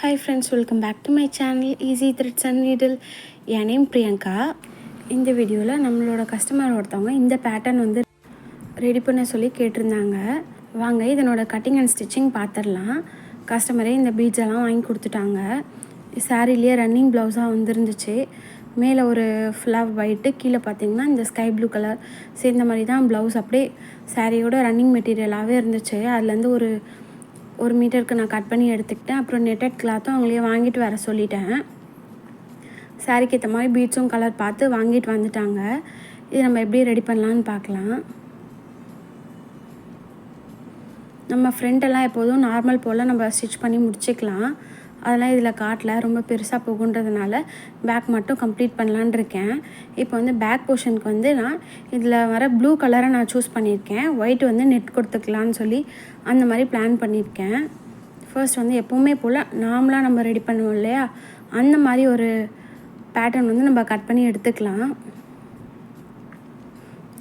Hi friends, welcome back to my channel Easy Threads and Needle. N name Priyanka. இந்த வீடியோவில் நம்மளோட customer ஒருத்தவங்க இந்த பேட்டர்ன் வந்து ரெடி பண்ண சொல்லி கேட்டிருந்தாங்க. வாங்க இதனோட கட்டிங் அண்ட் ஸ்டிச்சிங் பார்த்துடலாம். கஸ்டமரே இந்த பீட்ஸ் எல்லாம் வாங்கி கொடுத்துட்டாங்க. சாரீலேயே ரன்னிங் ப்ளவுஸாக வந்துருந்துச்சு. மேலே ஒரு ஃபுல்லாக ஒயிட்டு, கீழே பார்த்தீங்கன்னா இந்த ஸ்கை ப்ளூ கலர் சேர்ந்த மாதிரி தான் ப்ளவுஸ் அப்படியே சாரியோட ரன்னிங் மெட்டீரியலாகவே இருந்துச்சு. அதுலேருந்து ஒரு மீட்டருக்கு நான் கட் பண்ணி எடுத்துக்கிட்டேன். அப்புறம் நெட்டட் கிளாத்தும் அவங்களே வாங்கிட்டு வர சொல்லிட்டேன். சாரிக்கு ஏற்ற மாதிரி பீட்ஸும் கலர் பார்த்து வாங்கிட்டு வந்துட்டாங்க. இது நம்ம எப்படி ரெடி பண்ணலான்னு பார்க்கலாம். நம்ம ஃப்ரண்ட்டெல்லாம் எப்போதும் நார்மல் போல் நம்ம ஸ்டிச் பண்ணி முடிச்சிக்கலாம். அதெல்லாம் இதில் காட்டல, ரொம்ப பெருசாக போகுன்றதுனால பேக் மட்டும் கம்ப்ளீட் பண்ணலான் இருக்கேன். இப்போ வந்து பேக் போர்ஷனுக்கு வந்து நான் இதில் வர ப்ளூ கலரை நான் சூஸ் பண்ணியிருக்கேன். ஒயிட் வந்து நெட் கொடுத்துக்கலான்னு சொல்லி அந்த மாதிரி பிளான் பண்ணியிருக்கேன். ஃபர்ஸ்ட் வந்து எப்போவுமே போல் நார்மலாக நம்ம ரெடி பண்ணுவோம் இல்லையா, அந்த மாதிரி ஒரு பேட்டர்ன் வந்து நம்ம கட் பண்ணி எடுத்துக்கலாம்.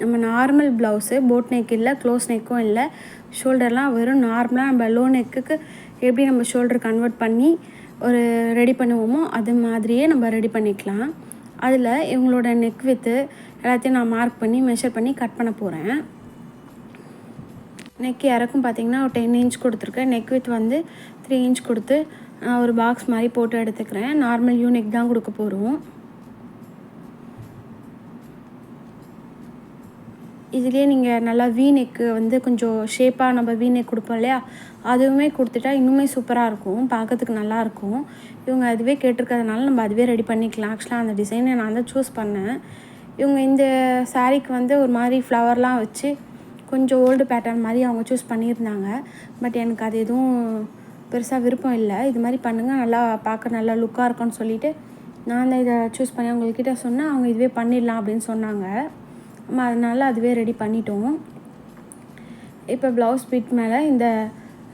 நம்ம நார்மல் ப்ளவுஸு போட் நெக் இல்லை, க்ளோஸ் நெக்கும் இல்லை, ஷோல்டர்லாம் வெறும் நார்மலாக நம்ம லோ நெக்குக்கு எப்படி நம்ம ஷோல்டர் கன்வெர்ட் பண்ணி ஒரு ரெடி பண்ணுவோமோ அது மாதிரியே நம்ம ரெடி பண்ணிக்கலாம். அதில் இவங்களோட நெக் வித்து எல்லாத்தையும் நான் மார்க் பண்ணி மெஷர் பண்ணி கட் பண்ண போகிறேன். நெக் இறக்கும் பார்த்திங்கன்னா ஒரு 10 இன்ச் கொடுத்துருக்கேன். நெக் வித் வந்து 3 இன்ச் கொடுத்து நான் ஒரு பாக்ஸ் மாதிரி போட்டு எடுத்துக்கிறேன். நார்மல் யூ நெக் தான் கொடுக்க போகிறோம். இதுலேயே நீங்கள் நல்லா வீ நெக்கு வந்து கொஞ்சம் ஷேப்பாக நம்ம வீ நெக் கொடுப்போம் இல்லையா, அதுவுமே கொடுத்துட்டா இன்னுமே சூப்பராக இருக்கும், பார்க்கறதுக்கு நல்லாயிருக்கும். இவங்க அதுவே கேட்டிருக்கிறதுனால நம்ம அதுவே ரெடி பண்ணிக்கலாம். ஆக்சுவலாக அந்த டிசைனை நான் தான் சூஸ் பண்ணேன். இவங்க இந்த சாரீக்கு வந்து ஒரு மாதிரி ஃப்ளவர்லாம் வச்சு கொஞ்சம் ஓல்டு பேட்டர்ன் மாதிரி அவங்க சூஸ் பண்ணியிருந்தாங்க. பட் எனக்கு அது எதுவும் பெருசாக விருப்பம் இல்லை. இது மாதிரி பண்ணுங்கள், நல்லா பார்க்க நல்லா லுக்காக இருக்கும்னு சொல்லிவிட்டு நான் தான் இதை சூஸ் பண்ணி அவங்கக்கிட்ட சொன்னேன். அவங்க இதுவே பண்ணிடலாம் அப்படின்னு சொன்னாங்க. நம்ம அதனால் அதுவே ரெடி பண்ணிட்டோம். இப்போ ப்ளவுஸ் பிட் மேலே இந்த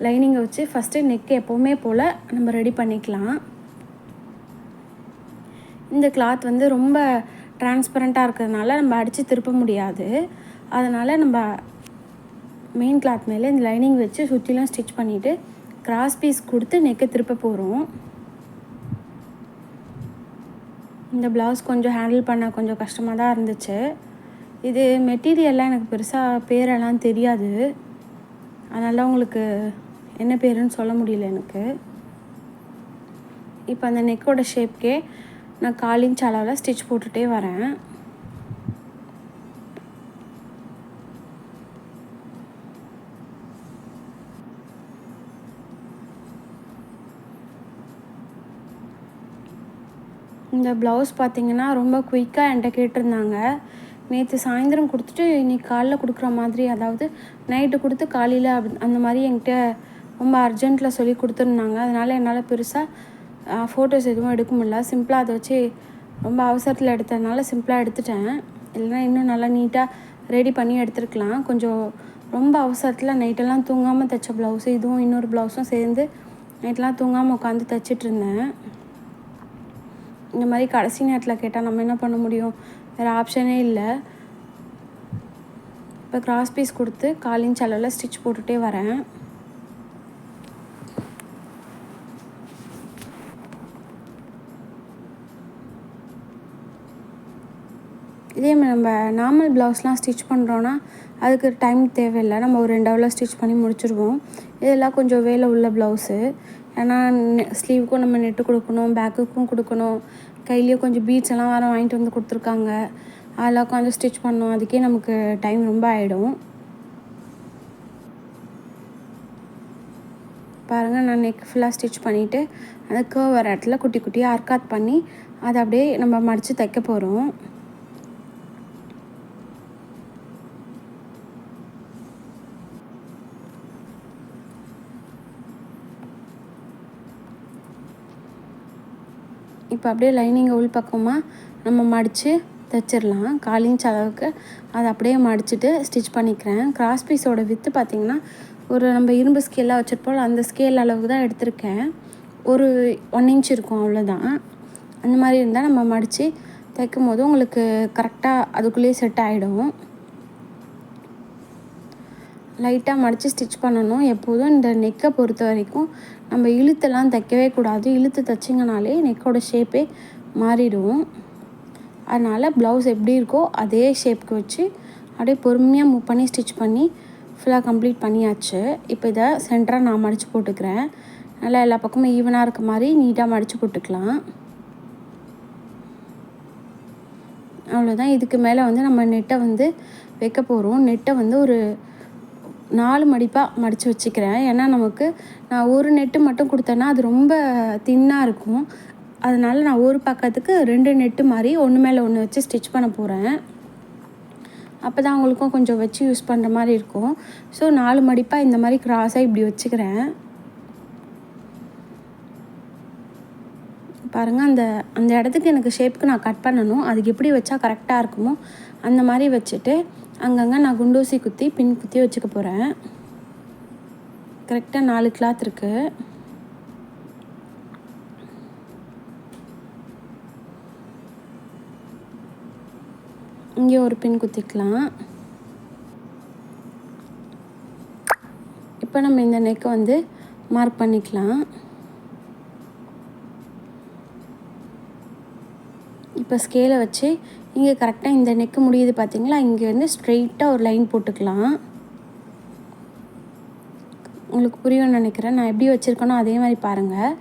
லைனிங்கை வச்சு ஃபஸ்ட்டு நெக்கு எப்போவுமே போல் நம்ம ரெடி பண்ணிக்கலாம். இந்த கிளாத் வந்து ரொம்ப டிரான்ஸ்பரண்ட்டாக இருக்கிறதுனால நம்ம அடித்து திருப்ப முடியாது. அதனால் நம்ம மெயின் கிளாத் மேலே இந்த லைனிங் வச்சு சுற்றிலும் ஸ்டிச் பண்ணிவிட்டு கிராஸ் பீஸ் கொடுத்து நெக்கை திருப்ப போகிறோம். இந்த ப்ளவுஸ் கொஞ்சம் ஹேண்டில் பண்ண கொஞ்சம் கஷ்டமாக தான் இருந்துச்சு. இது மெட்டீரியல்லாம் எனக்கு பெருசாக பேரெல்லாம் தெரியாது, அதனால் உங்களுக்கு என்ன பேருன்னு சொல்ல முடியல எனக்கு. இப்போ அந்த நெக்கோட ஷேப்கே நான் 1/4 இன்ச் அளவில் ஸ்டிச் போட்டுகிட்டே வரேன். இந்த ப்ளவுஸ் பார்த்திங்கன்னா ரொம்ப குயிக்காக என்கிட்ட கேட்டிருந்தாங்க. நேற்று சாயந்தரம் கொடுத்துட்டு இன்றைக்கி காலைல கொடுக்குற மாதிரி, அதாவது நைட்டு கொடுத்து காலையில் அந்த மாதிரி என்கிட்ட ரொம்ப அர்ஜென்ட்டில் சொல்லி கொடுத்துருந்தாங்க. அதனால் என்னால் பெருசாக ஃபோட்டோஸ் எதுவும் எடுக்க முடியல. சிம்பிளாக அதை வச்சு ரொம்ப அவசரத்தில் எடுத்ததுனால சிம்பிளாக எடுத்துட்டேன். இல்லைனா இன்னும் நல்லா நீட்டாக ரெடி பண்ணி எடுத்துருக்கலாம். கொஞ்சம் ரொம்ப அவசரத்தில் நைட்டெல்லாம் தூங்காமல் தைச்ச ப்ளவுஸு, இதுவும் இன்னொரு ப்ளவுஸும் சேர்ந்து நைட்டெலாம் தூங்காமல் உட்காந்து தைச்சிட்ருந்தேன். இந்த மாதிரி கடைசி நேரத்தில் கேட்டால் நம்ம என்ன பண்ண முடியும், வேறு ஆப்ஷனே இல்லை. இப்போ கிராஸ் பீஸ் கொடுத்து 1/4 இன்ச் அளவில் ஸ்டிச் போட்டுகிட்டே வரேன். இதே நம்ம நார்மல் ப்ளவுஸ்லாம் ஸ்டிச் பண்ணுறோன்னா அதுக்கு டைம் தேவையில்லை, நம்ம ஒரு 2 ஹவரில் ஸ்டிச் பண்ணி முடிச்சிடுவோம். இதெல்லாம் கொஞ்சம் வேலை உள்ள ப்ளவுஸு. ஏன்னா ஸ்லீவுக்கும் நம்ம நெட்டு கொடுக்கணும், பேக்குக்கும் கொடுக்கணும், கையிலேயும் கொஞ்சம் பீட்ஸ் எல்லாம் வேறு வாங்கிட்டு வந்து கொடுத்துருக்காங்க. அதெல்லாம் உட்காந்து ஸ்டிச் பண்ணோம், அதுக்கே நமக்கு டைம் ரொம்ப ஆகிடும். பாருங்கள், நான் நெக் ஃபுல்லாக ஸ்டிச் பண்ணிவிட்டு அந்த கர்வ் வர இடத்துல குட்டி குட்டியாக அர்க்காத் பண்ணி அதை அப்படியே நம்ம மடித்து தைக்க போகிறோம். இப்போ அப்படியே லைனிங்கை உள் பக்கமாக நம்ம மடித்து தைச்சிடலாம். 1/4 இன்ச் அளவுக்கு அதை அப்படியே மடிச்சுட்டு ஸ்டிச் பண்ணிக்கிறேன். கிராஸ் பீஸோட வித்து பார்த்திங்கன்னா ஒரு நம்ம இரும்பு ஸ்கேலாக வச்சுருப்போம், அந்த ஸ்கேல் அளவுக்கு தான் எடுத்திருக்கேன். ஒரு 1 இன்ச் இருக்கும், அவ்வளோதான். அந்த மாதிரி இருந்தால் நம்ம மடித்து தைக்கும் போது உங்களுக்கு கரெக்டாக அதுக்குள்ளேயே செட் ஆகிடும். லைட்டாக மடித்து ஸ்டிச் பண்ணணும். எப்போதும் இந்த நெக்கை பொறுத்த வரைக்கும் நம்ம இழுத்தெல்லாம் தைக்கவே கூடாது. இழுத்து தைச்சிங்கனாலே நெக்கோட ஷேப்பே மாறிடும். அதனால் ப்ளவுஸ் எப்படி இருக்கோ அதே ஷேப்புக்கு வச்சு அப்படியே பொறுமையாக மூவ் பண்ணி ஸ்டிச் பண்ணி ஃபுல்லாக கம்ப்ளீட் பண்ணியாச்சு. இப்போ இதை சென்டராக நான் மடித்து போட்டுக்கிறேன். நல்லா எல்லா பக்கமும் ஈவனாக இருக்க மாதிரி நீட்டாக மடித்து போட்டுக்கலாம். அவ்வளோதான். இதுக்கு மேலே வந்து நம்ம நெட்டை வந்து வைக்க போகிறோம். நெட்டை வந்து ஒரு 4 மடிப்பாக மடித்து வச்சுக்கிறேன். ஏன்னா நமக்கு நான் ஒரு நெட்டு மட்டும் கொடுத்தேன்னா அது ரொம்ப தின்னாக இருக்கும். அதனால் நான் ஒரு பக்கத்துக்கு 2 நெட்டு மாதிரி ஒன்று மேலே ஒன்று வச்சு ஸ்டிச் பண்ண போகிறேன். அப்போ தான் அவங்களுக்கும் கொஞ்சம் வச்சு யூஸ் பண்ணுற மாதிரி இருக்கும். ஸோ 4 மடிப்பாக இந்த மாதிரி கிராஸாக இப்படி வச்சுக்கிறேன். பாருங்கள், அந்த இடத்துக்கு எனக்கு ஷேப்புக்கு நான் கட் பண்ணணும். அதுக்கு எப்படி வச்சா கரெக்டாக இருக்குமோ அந்த மாதிரி வச்சுட்டு அங்கங்கே நான் குண்டூசி குத்தி பின் குத்தி வச்சுக்க போகிறேன். கரெக்டாக 4 கிளாத் இருக்குது. இங்கே ஒரு பின் குத்திக்கலாம். இப்போ நம்ம இந்த நெக்கை வந்து மார்க் பண்ணிக்கலாம். இப்போ ஸ்கேலை வச்சு இங்கே கரெக்டாக இந்த நெக்கு முடியுது பார்த்தீங்களா, இங்கே வந்து ஸ்ட்ரெயிட்டாக ஒரு லைன் போட்டுக்கலாம். உங்களுக்கு புரியும்னு நினைக்கிறேன். நான் எப்படி வச்சுருக்கேனோ அதே மாதிரி பாருங்கள்.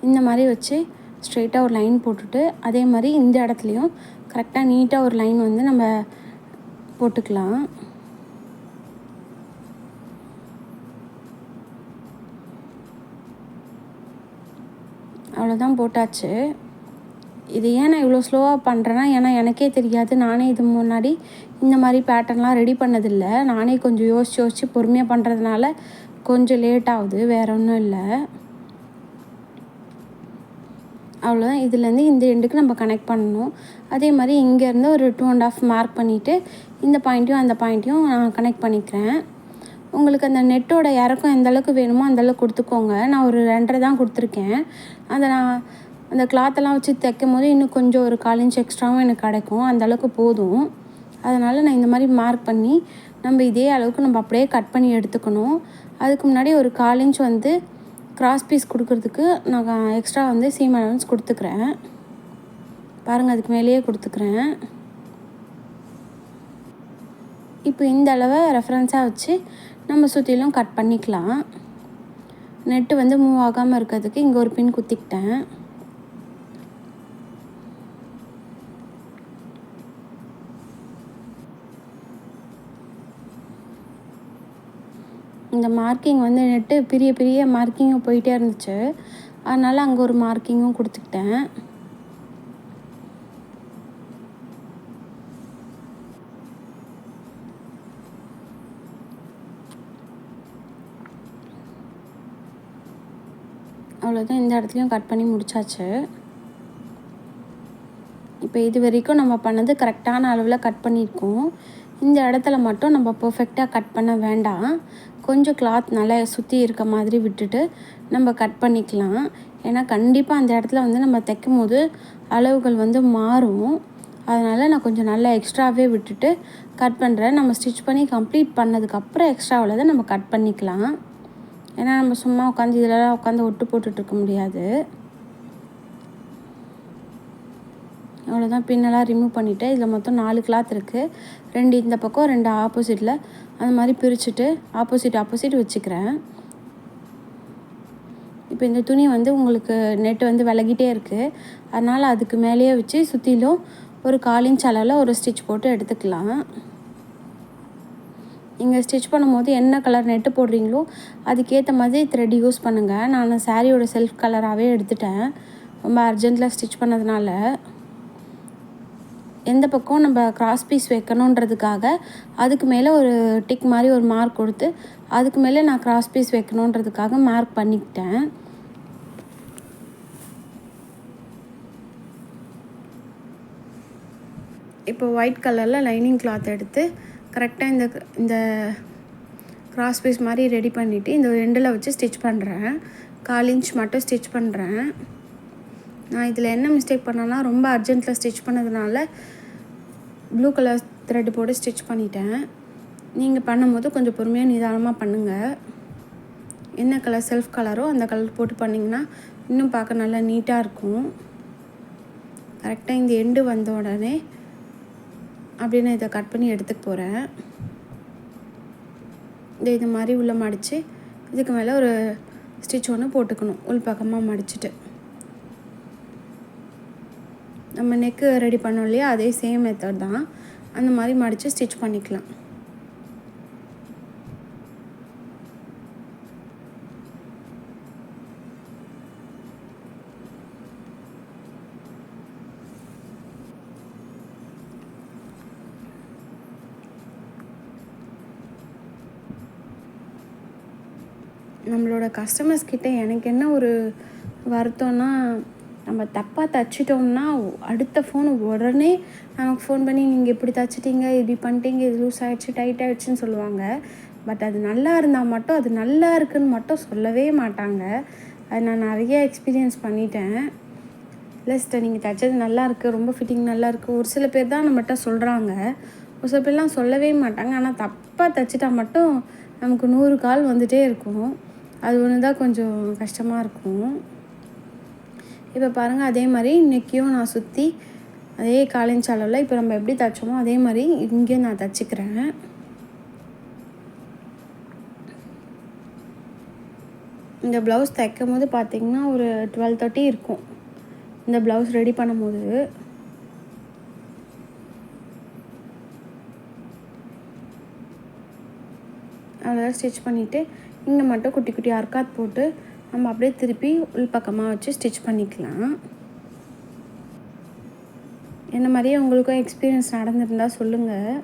இந்த மாதிரி வச்சு ஸ்ட்ரெயிட்டாக ஒரு லைன் போட்டுட்டு அதே மாதிரி இந்த இடத்துலையும் கரெக்டாக நீட்டாக ஒரு லைன் வந்து நம்ம போட்டுக்கலாம். அவ்வளோதான், போட்டாச்சு. இது ஏன் நான் இவ்வளோ ஸ்லோவாக பண்ணுறேன்னா, ஏன்னா எனக்கே தெரியாது. நானே இது முன்னாடி இந்த மாதிரி பேட்டர்ன்லாம் ரெடி பண்ணதில்லை. நானே கொஞ்சம் யோசித்து பொறுமையாக பண்ணுறதுனால கொஞ்சம் லேட் ஆகுது, வேறு ஒன்றும் இல்லை. அவ்வளோதான். இதுலேருந்து இந்த எண்டுக்கு நம்ம கனெக்ட் பண்ணணும். அதே மாதிரி இங்கேருந்து ஒரு 2.5 மார்க் பண்ணிவிட்டு இந்த பாயிண்ட்டையும் அந்த பாயிண்ட்டையும் நான் கனெக்ட் பண்ணிக்கிறேன். உங்களுக்கு அந்த நெட்டோட இறக்கம் எந்த அளவுக்கு வேணுமோ அந்தளவுக்கு கொடுத்துக்கோங்க. நான் ஒரு 2.5 தான் கொடுத்துருக்கேன். நான் அந்த கிளாத்தெல்லாம் வச்சு தைக்கும் போது இன்னும் கொஞ்சம் ஒரு 1/4 இன்ச் எக்ஸ்ட்ராவும் எனக்கு கிடைக்கும். அந்தளவுக்கு போதும். அதனால் நான் இந்த மாதிரி மார்க் பண்ணி நம்ம இதே அளவுக்கு நம்ம அப்படியே கட் பண்ணி எடுத்துக்கணும். அதுக்கு முன்னாடி ஒரு 1/4 இன்ச் வந்து கிராஸ் பீஸ் கொடுக்குறதுக்கு நான் எக்ஸ்ட்ரா வந்து சீம் அலவன்ஸ் கொடுத்துக்கிறேன். பாருங்கள், அதுக்கு மேலேயே கொடுத்துக்கிறேன். இப்போ இந்த அளவை ரெஃபரன்ஸாக வச்சு நம்ம சுற்றிலும் கட் பண்ணிக்கலாம். நெட்டு வந்து மூவ் ஆகாமல் இருக்கிறதுக்கு இங்கே ஒரு பின் குத்திக்கிட்டேன். இந்த மார்க்கிங் வந்து நெட்டு பெரிய மார்க்கிங்கும் போயிட்டே இருந்துச்சு. அதனால் அங்கே ஒரு மார்க்கிங்கும் கொடுத்துக்கிட்டேன். அவ்வளோதான், இந்த இடத்துலையும் கட் பண்ணி முடிச்சாச்சு. இப்போ இது வரைக்கும் நம்ம பண்ணது கரெக்டான அளவில் கட் பண்ணியிருக்கோம். இந்த இடத்துல மட்டும் நம்ம பர்ஃபெக்டாக கட் பண்ண வேண்டாம். கொஞ்சம் கிளாத் நல்லா சுற்றி இருக்க மாதிரி விட்டுட்டு நம்ம கட் பண்ணிக்கலாம். ஏன்னா கண்டிப்பாக அந்த இடத்துல வந்து நம்ம தைக்கும் போது அளவுகள் வந்து மாறும். அதனால் நான் கொஞ்சம் நல்லா எக்ஸ்ட்ராவே விட்டுட்டு கட் பண்ணுறேன். நம்ம ஸ்டிச் பண்ணி கம்ப்ளீட் பண்ணதுக்கப்புறம் எக்ஸ்ட்ரா உள்ளதை நம்ம கட் பண்ணிக்கலாம். ஏன்னா நம்ம சும்மா உட்காந்து இதிலலாம் உட்காந்து ஒட்டு போட்டுட்ருக்க முடியாது. அவ்வளோதான், பின்னெல்லாம் ரிமூவ் பண்ணிவிட்டு இதில் மொத்தம் 4 கிளாத் இருக்குது. 2 இந்த பக்கம் 2 ஆப்போசிட்டில் அந்த மாதிரி பிரிச்சுட்டு ஆப்போசிட் வச்சுக்கிறேன். இப்போ இந்த துணி வந்து உங்களுக்கு நெட்டு வந்து விலகிட்டே இருக்குது. அதனால் அதுக்கு மேலேயே வச்சு சுற்றிலும் ஒரு 1/4 இன்ச் அளவில் ஒரு ஸ்டிச் போட்டு எடுத்துக்கலாம். நீங்கள் ஸ்டிச் பண்ணும்போது என்ன கலர் நெட்டு போடுறீங்களோ அதுக்கேற்ற மாதிரி த்ரெட் யூஸ் பண்ணுங்கள். நான் சாரியோட செல்ஃப் கலராகவே எடுத்துட்டேன். ரொம்ப அர்ஜென்ட்டில் ஸ்டிச் பண்ணதுனால எந்த பக்கம் நம்ம கிராஸ் பீஸ் வைக்கணுன்றதுக்காக அதுக்கு மேலே ஒரு டிக் மாதிரி ஒரு மார்க் கொடுத்து அதுக்கு மேலே நான் கிராஸ் பீஸ் வைக்கணுன்றதுக்காக மார்க் பண்ணிக்கிட்டேன். இப்போ ஒயிட் கலரில் லைனிங் கிளாத் எடுத்து கரெக்டாக இந்த கிராஸ் பீஸ் மாதிரி ரெடி பண்ணிவிட்டு இந்த எண்டில் வச்சு ஸ்டிச் பண்ணுறேன். 1/4 இன்ச் மட்டும் ஸ்டிச் பண்ணுறேன். நான் இதில் என்ன மிஸ்டேக் பண்ணேன்னா, ரொம்ப அர்ஜென்ட்டில் ஸ்டிச் பண்ணதுனால ப்ளூ கலர் த்ரெட்டு போட்டு ஸ்டிச் பண்ணிட்டேன். நீங்கள் பண்ணும்போது கொஞ்சம் பொறுமையாக நிதானமாக பண்ணுங்கள். என்ன கலர் செல்ஃப் கலரோ அந்த கலர் போட்டு பண்ணிங்கன்னா இன்னும் பார்க்க நல்லா நீட்டாக இருக்கும். கரெக்டாக இந்த எண்டு வந்த உடனே அப்படியே நான் இதை கட் பண்ணி எடுத்துக்க போகிறேன். இது மாதிரி உள்ளே மடித்து இதுக்கு மேலே ஒரு ஸ்டிச் ஒன்று போட்டுக்கணும். உள் பக்கமாக மடிச்சுட்டு நம்ம நெக்கு ரெடி பண்ணோம் இல்லையா, அதே சேம் மெத்தட் தான். அந்த மாதிரி மடித்து ஸ்டிச் பண்ணிக்கலாம். நம்மளோட கஸ்டமர்ஸ் கிட்ட எனக்கு என்ன ஒரு வருத்தம்னா, நம்ம தப்பாக தைச்சிட்டோம்னா அடுத்த ஃபோன் உடனே நமக்கு ஃபோன் பண்ணி நீங்கள் இப்படி தைச்சிட்டிங்க, இப்படி பண்ணிட்டீங்க, இது லூஸ் ஆகிடுச்சு, டைட் ஆகிடுச்சின்னு சொல்லுவாங்க. பட் அது நல்லா இருந்தால் மட்டும் அது நல்லா இருக்குதுன்னு மட்டும் சொல்லவே மாட்டாங்க. அது நான் நிறைய எக்ஸ்பீரியன்ஸ் பண்ணிட்டேன். இல்லை சிஸ்டர் நீங்கள் தைச்சது நல்லாயிருக்கு, ரொம்ப ஃபிட்டிங் நல்லாயிருக்கு, ஒரு சில பேர் தான் நம்மகிட்ட சொல்கிறாங்க. ஒரு சில பேர்லாம் சொல்லவே மாட்டாங்க. ஆனால் தப்பாக தைச்சிட்டா மட்டும் நமக்கு 100 கால் வந்துகிட்டே இருக்கும். அது ஒன்று தான் கொஞ்சம் கஷ்டமாக இருக்கும். இப்போ பாருங்கள், அதே மாதிரி நெக்கையும் நான் சுற்றி அதே 1/4 இன்ச் அளவில் இப்போ நம்ம எப்படி தைச்சோமோ அதே மாதிரி இங்கேயும் நான் தைச்சிக்கிறேன். இந்த ப்ளவுஸ் தைக்கும் போது பார்த்திங்கன்னா ஒரு 12:30 இருக்கும். இந்த ப்ளவுஸ் ரெடி பண்ணும்போது அதில் ஸ்டிச் பண்ணிவிட்டு இங்கே மட்டும் குட்டி குட்டி அர்க்காத் போட்டு நம்ம அப்படியே திருப்பி உள் பக்கமாக வச்சு ஸ்டிச் பண்ணிக்கலாம். என்ன மாதிரியே உங்களுக்கும் எக்ஸ்பீரியன்ஸ் நடந்திருந்தால் சொல்லுங்கள்,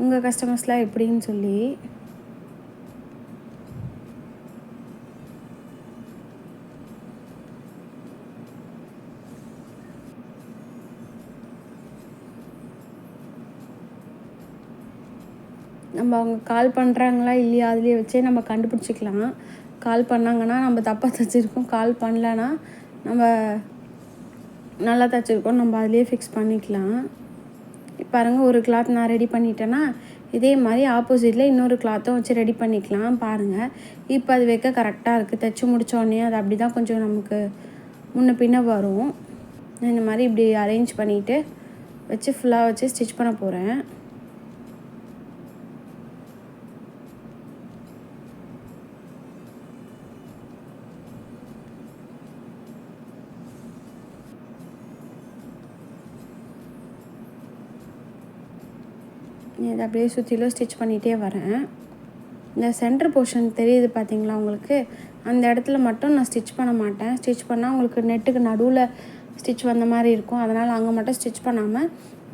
உங்கள் கஸ்டமர்ஸ்லாம் எப்படின்னு சொல்லி. நம்ம அவங்க கால் பண்ணுறாங்களா இல்லையா அதுலேயே வச்சே நம்ம கண்டுபிடிச்சிக்கலாம். கால் பண்ணாங்கன்னா நம்ம தப்பாக தைச்சிருக்கோம், கால் பண்ணலன்னா நம்ம நல்லா தைச்சிருக்கோம், நம்ம அதுலேயே ஃபிக்ஸ் பண்ணிக்கலாம். பாருங்கள், ஒரு கிளாத் நான் ரெடி பண்ணிட்டேன்னா இதே மாதிரி ஆப்போசிட்டில் இன்னொரு கிளாத்தும் வச்சு ரெடி பண்ணிக்கலாம். பாருங்கள், இப்போ அது வைக்க கரெக்டாக இருக்குது. தைச்சி முடித்தோடனே அது அப்படி தான் கொஞ்சம் நமக்கு முன்ன பின்ன வரும். நான் இந்த மாதிரி இப்படி அரேஞ்ச் பண்ணிவிட்டு வச்சு ஃபுல்லாக வச்சு ஸ்டிச் பண்ண போகிறேன். இதை அப்படியே சுற்றிலும் ஸ்டிச் பண்ணிகிட்டே வரேன். இந்த சென்டர் போர்ஷன் தெரியுது பார்த்தீங்களா உங்களுக்கு, அந்த இடத்துல மட்டும் நான் ஸ்டிச் பண்ண மாட்டேன். ஸ்டிச் பண்ணால் உங்களுக்கு நெட்டுக்கு நடுவில் ஸ்டிச் வந்த மாதிரி இருக்கும். அதனால் அங்கே மட்டும் ஸ்டிச் பண்ணாமல்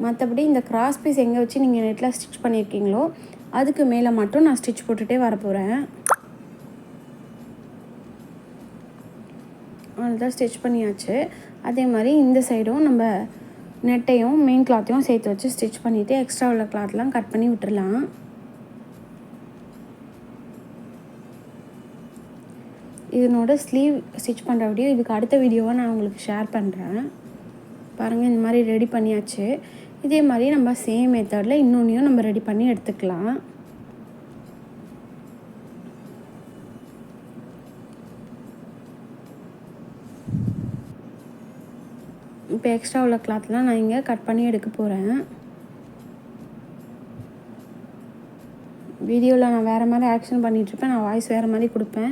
மற்றபடி இந்த கிராஸ் பீஸ் எங்கே வச்சு நீங்கள் நெட்டில் ஸ்டிச் பண்ணியிருக்கீங்களோ அதுக்கு மேலே மட்டும் நான் ஸ்டிச் போட்டுகிட்டே வரப்போகிறேன். அதுதான் ஸ்டிச் பண்ணியாச்சு. அதே மாதிரி இந்த சைடும் நம்ம நெட்டையும் மெயின் கிளாத்தையும் சேர்த்து வச்சு ஸ்டிச் பண்ணிவிட்டு எக்ஸ்ட்ரா உள்ள கிளாத்லாம் கட் பண்ணி விட்டுடலாம். இதனோட ஸ்லீவ் ஸ்டிச் பண்ணுற வீடியோ இதுக்கு அடுத்த வீடியோவை நான் உங்களுக்கு ஷேர் பண்ணுறேன். பாருங்கள், இந்த மாதிரி ரெடி பண்ணியாச்சு. இதே மாதிரி நம்ம சேம் மெத்தடில் இன்னொன்றையும் நம்ம ரெடி பண்ணி எடுத்துக்கலாம். இப்போ எக்ஸ்ட்ரா உள்ள கிளாத்லாம் நான் இங்கே கட் பண்ணி எடுக்க போகிறேன். வீடியோவில் நான் வேறு மாதிரி ஆக்ஷன் பண்ணிகிட்ருப்பேன், நான் வாய்ஸ் வேறு மாதிரி கொடுப்பேன்.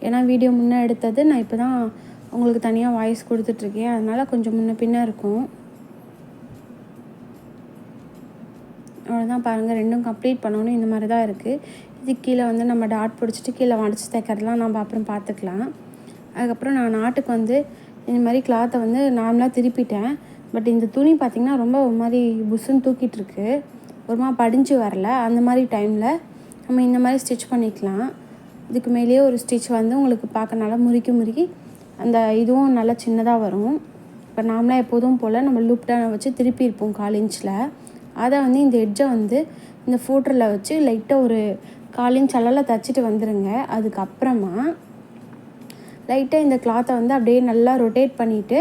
ஏன்னா வீடியோ முன்னே எடுத்தது, நான் இப்போ தான் உங்களுக்கு தனியாக வாய்ஸ் கொடுத்துட்ருக்கேன். அதனால் கொஞ்சம் முன்ன பின்னே இருக்கும். அவ்வளோதான். பாருங்கள், ரெண்டும் கம்ப்ளீட் பண்ணணும். இந்த மாதிரி தான் இருக்குது. இது கீழே வந்து நம்ம டாட் பிடிச்சிட்டு கீழே மடித்து தைக்கிறதுலாம் நம்ம அப்புறம் பார்த்துக்கலாம். அதுக்கப்புறம் நான் நாட்டுக்கு வந்து இந்த மாதிரி கிளாத்தை வந்து நார்மலாக திருப்பிட்டேன். பட் இந்த துணி பார்த்திங்கன்னா ரொம்ப ஒரு மாதிரி புஷ்ஷுன்னு தூக்கிட்டுருக்கு, ஒரு மாதிரி படிஞ்சு வரல. அந்த மாதிரி டைமில் நம்ம இந்த மாதிரி ஸ்டிச் பண்ணிக்கலாம். இதுக்கு மேலேயே ஒரு ஸ்டிச் வந்து உங்களுக்கு பார்க்க நல்லா முறுக்கி அந்த இதுவும் நல்லா சின்னதாக வரும். இப்போ நார்மலாக எப்போதும் போல் நம்ம லூப்டான வச்சு திருப்பி இருப்போம் 1/4 இன்ச்சில். அதை வந்து இந்த எட்ஜை வந்து இந்த ஃபூட்டரில் வச்சு லைட்டாக ஒரு 1/4 இன்ச் அளவில் தைச்சிட்டு வந்துடுங்க. அதுக்கப்புறமா லைட்டாக இந்த கிளாத்தை வந்து அப்படியே நல்லா ரொட்டேட் பண்ணிவிட்டு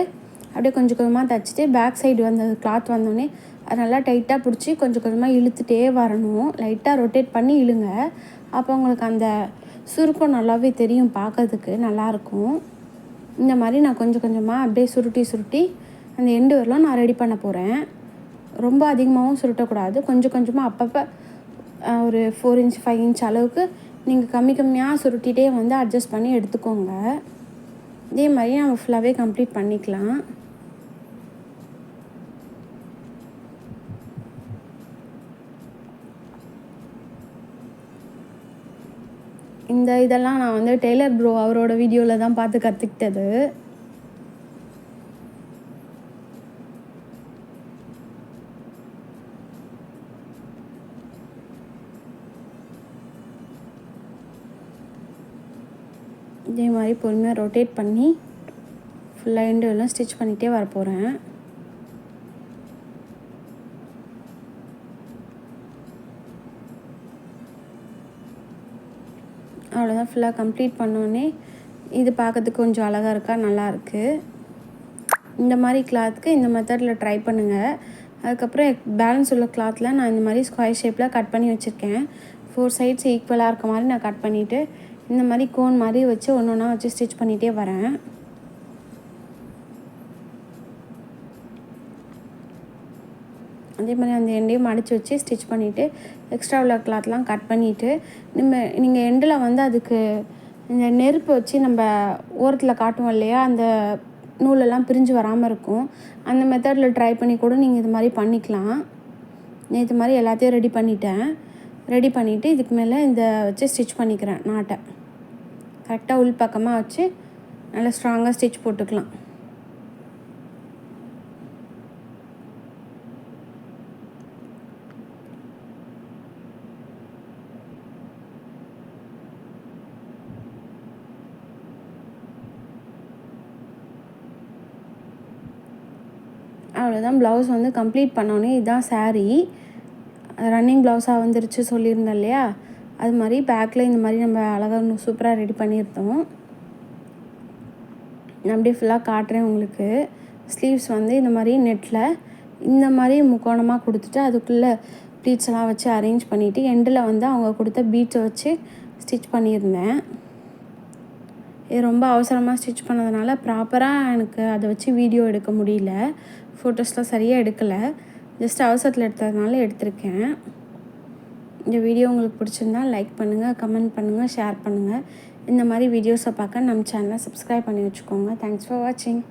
அப்படியே கொஞ்சம் கொஞ்சமாக தைச்சிட்டு பேக் சைடு வந்து கிளாத் வந்தோடனே அது நல்லா டைட்டாக பிடிச்சி கொஞ்சம் கொஞ்சமாக இழுத்துகிட்டே வரணும். லைட்டாக ரொட்டேட் பண்ணி இழுங்க. அப்போ உங்களுக்கு அந்த சுருக்கம் நல்லாவே தெரியும், பார்க்கறதுக்கு நல்லாயிருக்கும். இந்த மாதிரி நான் கொஞ்சம் கொஞ்சமாக அப்படியே சுருட்டி அந்த எண்டு வரலாம் நான் ரெடி பண்ண போகிறேன். ரொம்ப அதிகமாகவும் சுருட்டக்கூடாது. கொஞ்சம் கொஞ்சமாக அப்பப்போ ஒரு 4 இன்ச் 5 இன்ச் அளவுக்கு நீங்கள் கம்மியாக சுருட்டிகிட்டே வந்து அட்ஜஸ்ட் பண்ணி எடுத்துக்கோங்க. இதே மாதிரி நம்ம ஃபுல்லாகவே கம்ப்ளீட் பண்ணிக்கலாம். இதெல்லாம் நான் வந்து டெய்லர் ப்ரோ அவரோட வீடியோவில் தான் பார்த்து கற்றுக்கிட்டது. இதே மாதிரி பொறுமையாக ரொட்டேட் பண்ணி ஃபுல்லாக எண்டு எல்லாம் ஸ்டிச் பண்ணிகிட்டே வர போகிறேன். அவ்வளோதான், ஃபுல்லாக கம்ப்ளீட் பண்ணோடனே இது பார்க்கறதுக்கு கொஞ்சம் அழகாக இருக்கா, நல்லாயிருக்கு. இந்த மாதிரி கிளாத்துக்கு இந்த மெத்தடில் ட்ரை பண்ணுங்கள். அதுக்கப்புறம் பேலன்ஸ் உள்ள கிளாத்தில் நான் இந்த மாதிரி ஸ்கொயர் ஷேப்பில் கட் பண்ணி வச்சுருக்கேன். 4 சைட்ஸ் ஈக்குவலாக இருக்க மாதிரி நான் கட் பண்ணிவிட்டு இந்த மாதிரி கோன் மாதிரி வச்சு ஒன்று ஒன்றா வச்சு ஸ்டிச் பண்ணிகிட்டே வரேன். அதே மாதிரி அந்த எண்டையும் மடித்து வச்சு ஸ்டிச் பண்ணிவிட்டு எக்ஸ்ட்ரா உள்ள கிளாத்லாம் கட் பண்ணிவிட்டு நீங்கள் எண்டில் வந்து அதுக்கு இந்த நெருப்பு வச்சு நம்ம ஓரத்தில் காட்டுவோம் இல்லையா, அந்த நூலெல்லாம் பிரிஞ்சு வராமல் இருக்கும். அந்த மெத்தடில் ட்ரை பண்ணி கூட நீங்கள் இது மாதிரி பண்ணிக்கலாம். நான் இது மாதிரி எல்லாத்தையும் ரெடி பண்ணிவிட்டு இதுக்கு மேலே இந்த வச்சு ஸ்டிச் பண்ணிக்கிறேன். நாட்டை கரெக்டாக உள் பக்கமாக வச்சு நல்லா ஸ்ட்ராங்காக ஸ்டிச் போட்டுக்கலாம். அவ்வளோதான், ப்ளவுஸ் வந்து கம்ப்ளீட் பண்ணோன்னே இதுதான் சாரீ. ரன்னிங் ப்ளவுஸாக வந்துருச்சு சொல்லியிருந்தேன் இல்லையா, அது மாதிரி பேக்கில் இந்த மாதிரி நம்ம அழகாக சூப்பராக ரெடி பண்ணியிருந்தோம். நான் அப்படியே ஃபுல்லாக காட்டுறேன் உங்களுக்கு. ஸ்லீவ்ஸ் வந்து இந்த மாதிரி நெட்டில் இந்த மாதிரி முக்கோணமாக கொடுத்துட்டு அதுக்குள்ளே ப்ளீட்ஸ் எல்லாம் வச்சு அரேஞ்ச் பண்ணிவிட்டு எண்டில் வந்து அவங்க கொடுத்த பீட்ஸை வச்சு ஸ்டிச் பண்ணியிருந்தேன். இது ரொம்ப அவசரமாக ஸ்டிச் பண்ணதுனால ப்ராப்பராக எனக்கு அதை வச்சு வீடியோ எடுக்க முடியல. ஃபோட்டோஸ்லாம் சரியாக எடுக்கலை, ஜஸ்ட் அவசரத்தில் எடுத்ததுனால எடுத்திருக்கேன். இந்த வீடியோ உங்களுக்கு பிடிச்சிருந்தா லைக் பண்ணுங்கள், கமெண்ட் பண்ணுங்கள், ஷேர் பண்ணுங்கள். இந்த மாதிரி வீடியோஸை பார்க்க நம்ம சேனலை சப்ஸ்கிரைப் பண்ணி வச்சுக்கோங்க. தேங்க்ஸ் ஃபார் வாட்சிங்.